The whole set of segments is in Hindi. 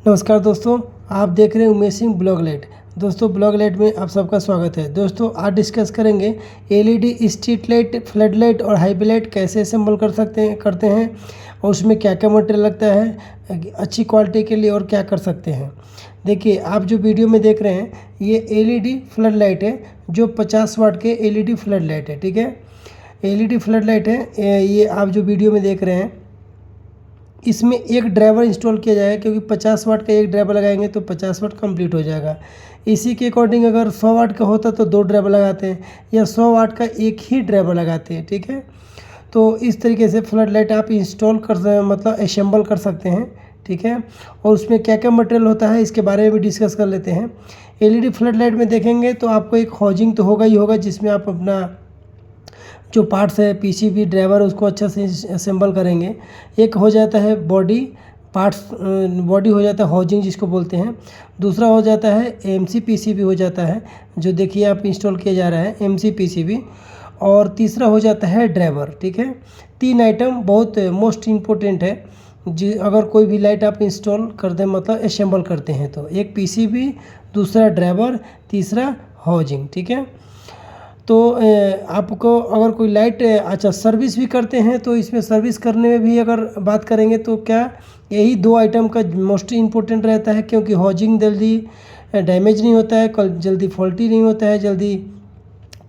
नमस्कार दोस्तों, आप देख रहे हैं उमेश सिंह ब्लॉग लाइट। दोस्तों ब्लॉग लाइट में आप सबका स्वागत है। दोस्तों आज डिस्कस करेंगे LED street light, flood light और हाईवे लाइट कैसे असेंबल करते हैं और उसमें क्या क्या मटेरियल लगता है अच्छी क्वालिटी के लिए और क्या कर सकते हैं। देखिए, आप जो वीडियो में देख रहे हैं ये एलईडी फ्लड लाइट है, जो 50 वाट के एलईडी फ्लड लाइट है। ठीक है, एलईडी फ्लड लाइट है ये आप जो वीडियो में देख रहे हैं। इसमें एक ड्राइवर इंस्टॉल किया जाएगा, क्योंकि 50 वाट का एक ड्राइवर लगाएंगे तो 50 वाट कंप्लीट हो जाएगा। इसी के अकॉर्डिंग अगर 100 वाट का होता तो 2 ड्राइवर लगाते हैं, या 100 वाट का एक ही ड्राइवर लगाते हैं। ठीक है, तो इस तरीके से फ्लड लाइट आप इंस्टॉल मतलब असेंबल कर सकते हैं। ठीक है, और उसमें क्या क्या मटेरियल होता है इसके बारे में भी डिस्कस कर लेते हैं। एलईडी फ्लड लाइट में देखेंगे तो आपको एक हाउजिंग तो होगा ही होगा, जिसमें आप अपना जो पार्ट्स है पीसीबी ड्राइवर उसको अच्छा से असेंबल करेंगे। एक हो जाता है बॉडी पार्ट्स, बॉडी हो जाता है हाउजिंग जिसको बोलते हैं। दूसरा हो जाता है एमसी पीसीबी हो जाता है, जो देखिए आप इंस्टॉल किया जा रहा है एमसी पीसीबी। और तीसरा हो जाता है ड्राइवर। ठीक है, 3 आइटम बहुत मोस्ट इम्पोर्टेंट है। जी, अगर कोई भी लाइट आप इंस्टॉल करते हैं मतलब असेंबल करते हैं तो एक पीसीबी, दूसरा ड्राइवर, तीसरा हाउजिंग। ठीक है, तो आपको अगर कोई लाइट अच्छा सर्विस भी करते हैं तो इसमें सर्विस करने में भी अगर बात करेंगे तो क्या यही 2 आइटम का मोस्ट इम्पोर्टेंट रहता है, क्योंकि हाउजिंग जल्दी डैमेज नहीं होता है, जल्दी फॉल्टी नहीं होता है, जल्दी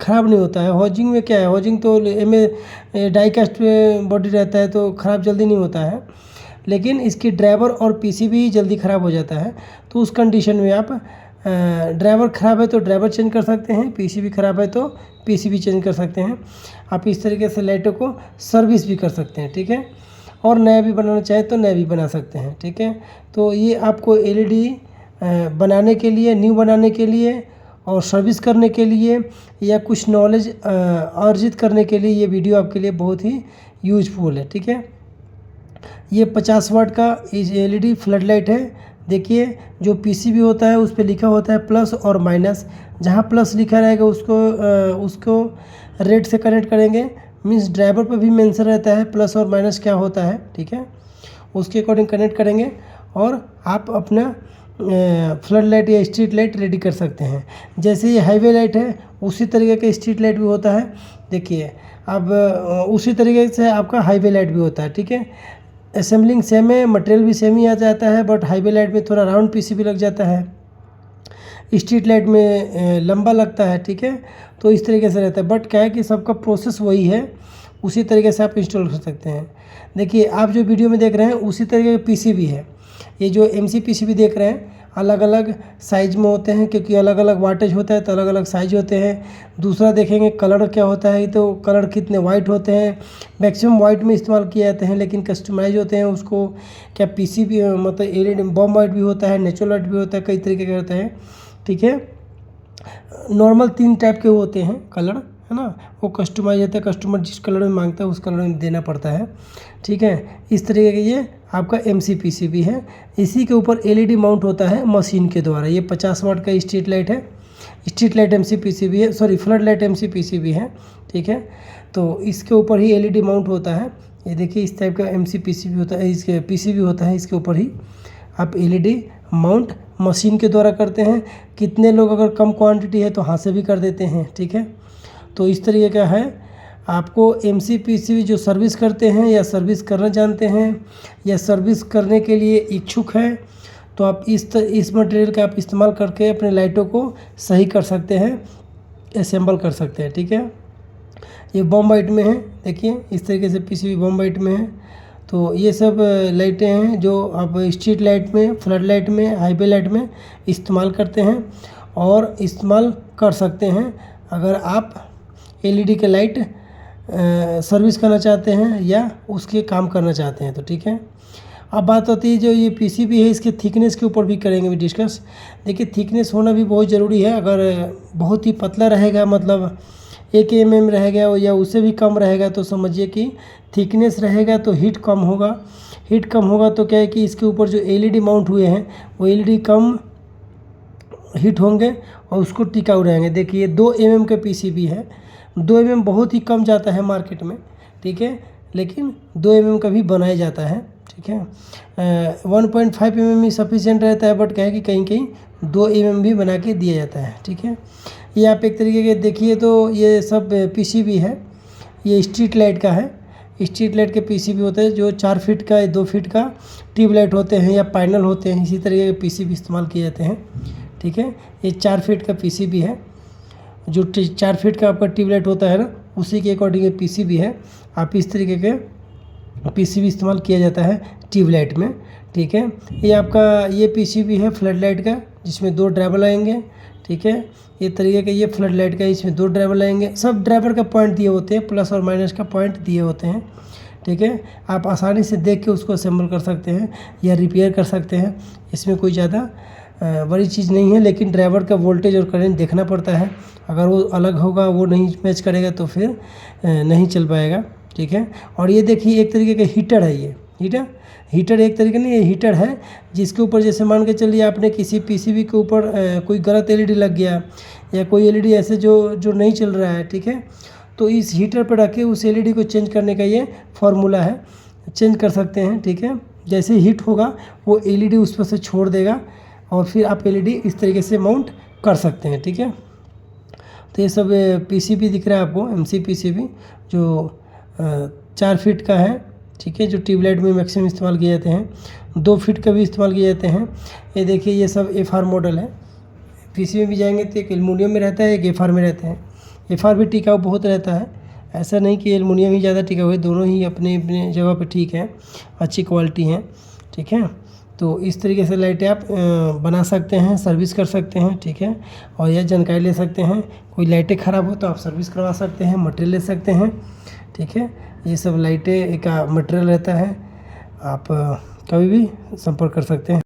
ख़राब नहीं होता है। हाउजिंग में क्या है, हाउजिंग तो में डाई कास्ट बॉडी रहता है तो ख़राब जल्दी नहीं होता है, लेकिन इसकी ड्राइवर और पीसीबी जल्दी ख़राब हो जाता है। तो उस कंडीशन में आप ड्राइवर ख़राब है तो ड्राइवर चेंज कर सकते हैं, पीसीबी ख़राब है तो पीसीबी चेंज कर सकते हैं। आप इस तरीके से लाइटों को सर्विस भी कर सकते हैं। ठीक है, और नया भी बनाना चाहे तो नया भी बना सकते हैं। ठीक है, तो ये आपको एलईडी बनाने के लिए, न्यू बनाने के लिए और सर्विस करने के लिए या कुछ नॉलेज अर्जित करने के लिए ये वीडियो आपके लिए बहुत ही यूजफुल है। ठीक है, ये 50 वाट का एलईडी फ्लड लाइट है। देखिए, जो पीसीबी होता है उस पर लिखा होता है प्लस और माइनस। जहाँ प्लस लिखा रहेगा उसको रेड से कनेक्ट करेंगे, मीन्स ड्राइवर पर भी मेंशन रहता है प्लस और माइनस क्या होता है। ठीक है, उसके अकॉर्डिंग कनेक्ट करेंगे और आप अपना फ्लड लाइट या स्ट्रीट लाइट रेडी कर सकते हैं। जैसे ये हाईवे लाइट है उसी तरीके का स्ट्रीट लाइट भी होता है। देखिए, अब उसी तरीके से आपका हाईवे लाइट भी होता है। ठीक है, असेंबलिंग सेम है, मटेरियल भी सेम ही आ जाता है, बट हाईवे लाइट में थोड़ा राउंड पीसीबी लग जाता है, स्ट्रीट लाइट में लंबा लगता है। ठीक है, तो इस तरीके से रहता है, बट क्या है कि सबका प्रोसेस वही है, उसी तरीके से आप इंस्टॉल कर सकते हैं। देखिए, आप जो वीडियो में देख रहे हैं उसी तरीके का पीसीबी है। ये जो एमसी पीसीबी देख रहे हैं अलग अलग साइज में होते हैं, क्योंकि अलग अलग वाटेज होता है तो अलग अलग साइज होते हैं। दूसरा देखेंगे कलर क्या होता है, तो कलर कितने वाइट होते हैं, मैक्सिमम वाइट में इस्तेमाल किए जाते हैं, लेकिन कस्टमाइज होते हैं उसको क्या पीसीबी मतलब एलईडी बॉम वाइट भी होता है, नेचुरल वाइट भी होता है, कई तरीके के होते हैं। ठीक है, नॉर्मल 3 टाइप के होते हैं कलर, है ना, वो कस्टमाइज होता है, कस्टमर जिस कलर में मांगता है उस कलर में देना पड़ता है। ठीक है, इस तरीके के ये आपका एमसी पीसीबी है। इसी के ऊपर एलईडी माउंट होता है मशीन के द्वारा। ये 50 वाट का स्ट्रीट लाइट है, स्ट्रीट लाइट एमसी पीसीबी है, sorry flood light MC PCB है। ठीक है, तो इसके ऊपर ही एलईडी माउंट होता है। ये देखिए, इस टाइप का एमसी पीसीबी होता है, इसके पीसीबी होता है, इसके ऊपर ही आप एलईडी माउंट मशीन के द्वारा करते हैं। कितने लोग अगर कम क्वांटिटी है तो हाथ से भी कर देते हैं। ठीक है, तो इस तरीके का है। आपको एमसी पीसीबी जो सर्विस करते हैं या सर्विस करना जानते हैं या सर्विस करने के लिए इच्छुक हैं तो आप इस मटेरियल का आप इस्तेमाल करके अपने लाइटों को सही कर सकते हैं, असेंबल कर सकते हैं। ठीक है, ये बॉम वाइट में है, देखिए इस तरीके से पीसीबी बॉम वाइट में है। तो ये सब लाइटें हैं जो आप स्ट्रीट लाइट में, फ्लड लाइट में, हाईवे लाइट में इस्तेमाल करते हैं और इस्तेमाल कर सकते हैं अगर आप एलईडी के लाइट सर्विस करना चाहते हैं या उसके काम करना चाहते हैं तो। ठीक है, अब बात होती है जो ये पीसीबी है इसके थिकनेस के ऊपर भी करेंगे भी डिस्कस। देखिए, थिकनेस होना भी बहुत ज़रूरी है। अगर बहुत ही पतला रहेगा मतलब 1 mm रहेगा या उससे भी कम रहेगा तो समझिए कि थिकनेस रहेगा तो हीट कम होगा। हीट कम होगा तो क्या है कि इसके ऊपर जो एलईडी माउंट हुए हैं वो एलईडी कम हीट होंगे और उसको टिकाऊ रहेंगे। देखिए, 2 mm के पीसीबी है, 2 mm बहुत ही कम जाता है मार्केट में। ठीक है, लेकिन 2 mm का भी बनाया जाता है। ठीक है। 1.5 mm ही सफिशिएंट रहता है, बट क्या है कि कहीं कहीं 2 mm भी बना के दिया जाता है। ठीक है, ये आप एक तरीके के देखिए तो ये सब पीसीबी है, ये स्ट्रीट लाइट का है। स्ट्रीट लाइट के पीसीबी होते हैं जो 4 फीट का या 2 फीट का ट्यूबलाइट होते हैं या पैनल होते हैं, इसी तरीके के पीसीबी इस्तेमाल किए जाते हैं। ठीक है, ये 4 फीट का पीसीबी है, जो 4 फीट का आपका ट्यूबलाइट होता है ना, उसी के अकॉर्डिंग ये पीसीबी है। आप इस तरीके के पीसीबी इस्तेमाल किया जाता है ट्यूबलाइट में। ठीक है, ये आपका ये पीसीबी है फ्लड लाइट का, जिसमें 2 ड्राइवर आएंगे। ठीक है, ये तरीके का ये फ्लड लाइट का, इसमें 2 ड्राइवर आएंगे। सब ड्राइवर का पॉइंट दिए होते हैं, प्लस और माइनस का पॉइंट दिए होते हैं। ठीक है, आप आसानी से देख के उसको असेंबल कर सकते हैं या रिपेयर कर सकते हैं, इसमें कोई ज़्यादा बड़ी चीज़ नहीं है। लेकिन ड्राइवर का वोल्टेज और करंट देखना पड़ता है, अगर वो अलग होगा, वो नहीं मैच करेगा तो फिर नहीं चल पाएगा। ठीक है, और ये देखिए एक तरीके का हीटर है, ये हीटर एक तरीके नहीं, ये हीटर है जिसके ऊपर जैसे मान के चलिए आपने किसी पीसीबी के ऊपर कोई गलत एलईडी लग गया या कोई एलईडी ऐसे जो नहीं चल रहा है। ठीक है, तो इस हीटर पर रख के उस एलईडी को चेंज करने का ये फार्मूला है, चेंज कर सकते हैं। ठीक है, जैसे हीट होगा वो एलईडी उस पर से छोड़ देगा और फिर आप एलईडी इस तरीके से माउंट कर सकते हैं। ठीक है, तो ये सब पीसीबी दिख रहा है आपको, एमसी पीसीबी जो 4 फीट का है। ठीक है, जो ट्यूबलाइट में मैक्सिमम इस्तेमाल किए जाते हैं, 2 फीट का भी इस्तेमाल किए जाते हैं। ये देखिए ये सब एफआर मॉडल है। पीसीबी भी जाएंगे तो एक एल्युमिनियम में रहता है, एक एफआर में रहता है। एफआर भी टिकाऊ बहुत रहता है, ऐसा नहीं कि एल्युमिनियम ही ज़्यादा टिकाऊ है, दोनों ही अपने अपने जगह पे ठीक है, अच्छी क्वालिटी है। ठीक है, तो इस तरीके से लाइटें आप बना सकते हैं, सर्विस कर सकते हैं। ठीक है, और यह जानकारी ले सकते हैं, कोई लाइटें ख़राब हो तो आप सर्विस करवा सकते हैं, मटेरियल ले सकते हैं। ठीक है, ये सब लाइटें का मटेरियल रहता है, आप कभी भी संपर्क कर सकते हैं।